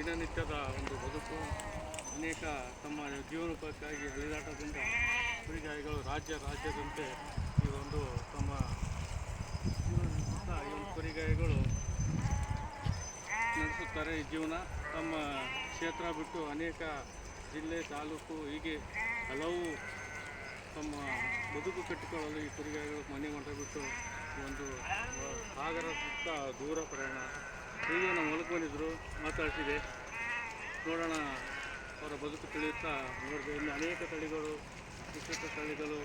ದಿನನಿತ್ಯದ ಒಂದು ಬದುಕು ಅನೇಕ ತಮ್ಮ ಜೀವನೋಪಾಯಕ್ಕಾಗಿ ಅಲೆದಾಟದಿಂದ ಕುರಿಗಾಯಿಗಳು ರಾಜ್ಯದಂತೆ ಈ ಒಂದು ತಮ್ಮ ಜೀವನ ಈ ಒಂದು ಕುರಿಗಾಯಿಗಳು ನಡೆಸುತ್ತಾರೆ. ಈ ಜೀವನ ತಮ್ಮ ಕ್ಷೇತ್ರ ಬಿಟ್ಟು ಅನೇಕ ಜಿಲ್ಲೆ ತಾಲೂಕು ಹೀಗೆ ಹಲವು ತಮ್ಮ ಬದುಕು ಕಟ್ಟಿಕೊಳ್ಳಲು ಈ ಕುರಿಗಾಯಿಗಳು ಮನೆ ಮಠ ಬಿಟ್ಟು ಒಂದು ಸಾಗರ ಸುತ್ತ ದೂರ ಪ್ರಯಾಣ ಹೀಗೆ ನಮ್ಮ ಹೊಲಕ್ಕೆ ಬಂದಿದ್ದರು. ಮಾತಾಡ್ತಿದೆ, ನೋಡೋಣ ಅವರ ಬದುಕು ತಿಳಿಯುತ್ತಾ ನೋಡಿದೆ. ಇನ್ನು ಅನೇಕ ತಳಿಗಳು, ವಿಶಿಷ್ಟ ತಳಿಗಳು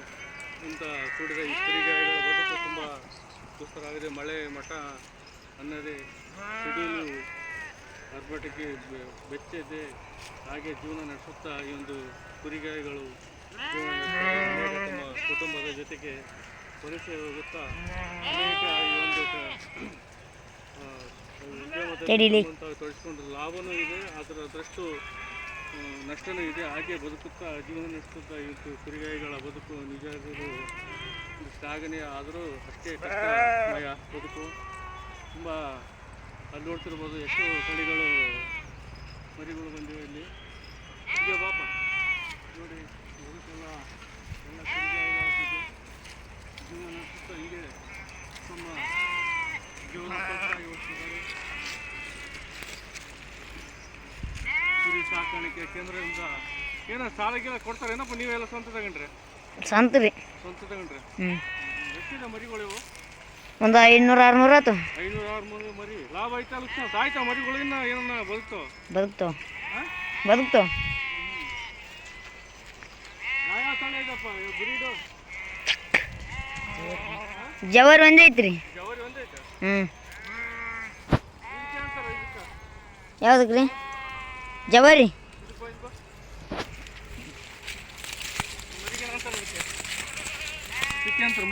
ಇಂಥ ಕೂಡಿದ ಈ ಕುರಿಗಾಯಿಗಳ ಬದುಕು ತುಂಬ ದುಸ್ತರಾಗಿದೆ. ಮಳೆ ಮಠ ಅನ್ನದೇ ಸಿಡಿಲು ಅರ್ಭಟಕ್ಕೆ ಬೆಚ್ಚದೆ ಹಾಗೆ ಜೀವನ ನಡೆಸುತ್ತಾ ಈ ಒಂದು ಕುರಿಗಾಯಿಗಳು ತಮ್ಮ ಕುಟುಂಬದ ಜೊತೆಗೆ ಪರಿಚಯ ಹೋಗುತ್ತಾ ಅನೇಕ ಈ ಒಂದು ತೊಡಗಿಸ್ಕೊಂಡು ಲಾಭವೂ ಇದೆ, ಅದರಷ್ಟು ನಷ್ಟವೂ ಇದೆ. ಹಾಗೆ ಬದುಕುತ್ತಾ ಜೀವನ ನಡೆಸುತ್ತಾ ಈ ಕುರಿಗಾಯಿಗಳ ಬದುಕು ನಿಜವಾಗಲೂ ಶ್ಲಾಘನೀಯ. ಆದರೂ ಅಷ್ಟೇ ಕಷ್ಟಮಯ ಬದುಕು. ತುಂಬ ಅಲ್ಲಿ ನೋಡ್ತಿರ್ಬೋದು ಎಷ್ಟು ತಳಿಗಳು ಮರಿಗಳು ಬಂದಿವೆ ಇಲ್ಲಿ. ಹೀಗೆ ಪಾಪ ನೋಡಿ ಬದುಕೆಲ್ಲ ಎಲ್ಲ ಕುರಿಗಾಯಿಗಳಾಗಿದೆ. ಜೀವನ ನಡೆಸುತ್ತಾ ಹೀಗೆ ತಮ್ಮ ಜೀವನೋಪಾಯಕ್ಕಾಗಿ ಹೋಗ್ತಿದ್ದಾರೆ. ಕುರಿ ಸಾಕಾಣಿಕೆ ಕೇಂದ್ರದಿಂದ ಏನೋ ಸಾಲಗೆಲ್ಲ ಕೊಡ್ತಾರೆ ಏನಪ್ಪ? ನೀವೆಲ್ಲ ಸ್ವಂತ ತಗೊಂಡ್ರೆ? ಸ್ವಂತ ತಗೊಂಡ್ರೆ ಎಷ್ಟಿದೆ ಮರಿಗಳು ಇವು? ಒಂದು 500-600 ಆಯ್ತು. 500-600 ಮರಿ. ಲಾಭ ಐತಾ ಲಕ್ಷಣ ಸಾಯ್ತಾ ಮರಿಗಳು? ಇನ್ನ ಏನನ್ನ ಬದುಕ್ತಾವ ಯಾವ ತಳಿ ಇದಪ್ಪ ಬ್ರೀಡು? ಜವಾರಿ ಒಂದೇ ಐತ್ರಿ. ಜವಾರಿ ಒಂದೇ ಐತೆ? ಯಾವ್ದಕ್ರಿ? ಜವಾರಿ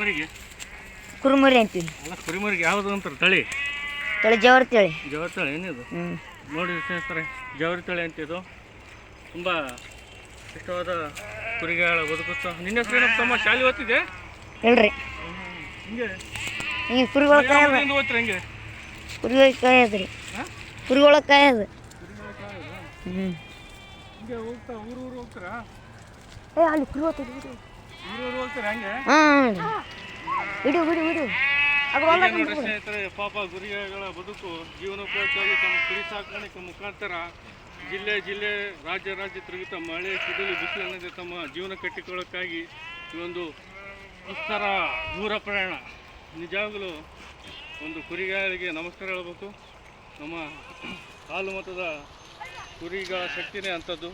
ಮರಿಗೆ ಕುರುಮರಿ ಅಂತೀವಿ. ಅಲ್ಲ ಕುರಿಮರಿಗೆ ಯಾವುದು ಅಂತಾರೆ ತಳಿ? ಜವಾರಿ ತಳಿ. ಜವಾರಿ ತಳಿ ಏನಿದು? ನೋಡಿ ಸ್ನೇಹಿತರೆ, ಜವಾರಿ ತಳಿ ಅಂತಿದ್ದು ತುಂಬ ಇಷ್ಟವಾದ ಕುರಿಗಳ ಬದುಕುತ್ತ. ನಿನ್ನ ಹೆಸರು ಏನಪ್ಪ ತಮ್ಮ? ಶಾಲೆ ಓದ್ತಿದೆ? ಹೇಳ್ರಿ. ಹಿಂಗೆ ಕುರಿಗಳ ಕಾಯದ. ಹಿಂಗೆ ಕುರಿಗಳ ಕಾಯದ್ರಿ. ಕುರಿಗಳ ಕಾಯದ. ಹಿಂಗೆ ಹೋಗ್ತಾ ಊರು ಹೋಗ್ತಾರಾ? ಅಲ್ಲಿ ಕುರಿ ಹೋಗ್ತೀರಿ. ಊರು ಹೋಗ್ತಾರೆ ಹಂಗೆ? ಬಿಡು ಸ್ನೇಹಿತರೆ, ಪಾಪ ಕುರಿಗಳ ಬದುಕು ಜೀವನೋಪಾಯಕ್ಕಾಗಿ ತಮ್ಮ ಕುರಿ ಸಾಕಾಣಿಕೆ ಮುಖಾಂತರ ಜಿಲ್ಲೆ ರಾಜ್ಯ ತಿರುಗುತ್ತಾ ಮಳೆ ಸಿಡಿಲು ಬಿಸಿಲನ್ನದೇ ತಮ್ಮ ಜೀವನ ಕಟ್ಟಿಕೊಳ್ಳೋಕ್ಕಾಗಿ ಈ ಒಂದು ಉತ್ತರ ದೂರ ಪ್ರಯಾಣ. ನಿಜವಾಗಲೂ ಒಂದು ಕುರಿಗಾಯಿಗಳಿಗೆ ನಮಸ್ಕಾರ ಹೇಳಬೇಕು. ನಮ್ಮ ಹಾಲು ಮತದ ಕುರಿಗಳ ಶಕ್ತಿನೇ ಅಂಥದ್ದು.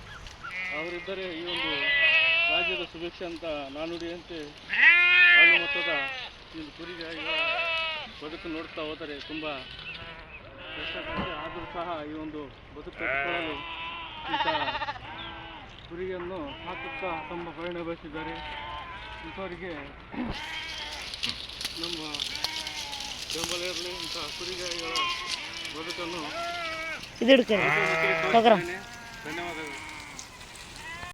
ಅವರಿದ್ದರೆ ಈ ಒಂದು ರಾಜ್ಯದ ಸುಭಿಕ್ಷೆ ಅಂತ ನಾನುಡಿಯಂತೆ ಹಾಲು ಮತದ ಈ ಕುರಿಗಾಯಿಗಳ ಬದುಕು ನೋಡ್ತಾ ಹೋದರೆ ತುಂಬ ಕಷ್ಟಕರ. ಆದರೂ ಸಹ ಈ ಒಂದು ಬದುಕು ಕಟ್ಟಿಕೊಳ್ಳಲು ಇಂಥ ಕುರಿಯನ್ನು ಹಾಕುತ್ತಾ ತಮ್ಮ ಪಯಣ ಬಯಸಿದ್ದಾರೆ. ಇಂಥವರಿಗೆ ನಮ್ಮ ಬೆಂಬಲ ಇರಲಿ. ಇಂಥ ಕುರಿಗಾಯಿಗಳ ಬದುಕನ್ನು ಧನ್ಯವಾದಗಳು.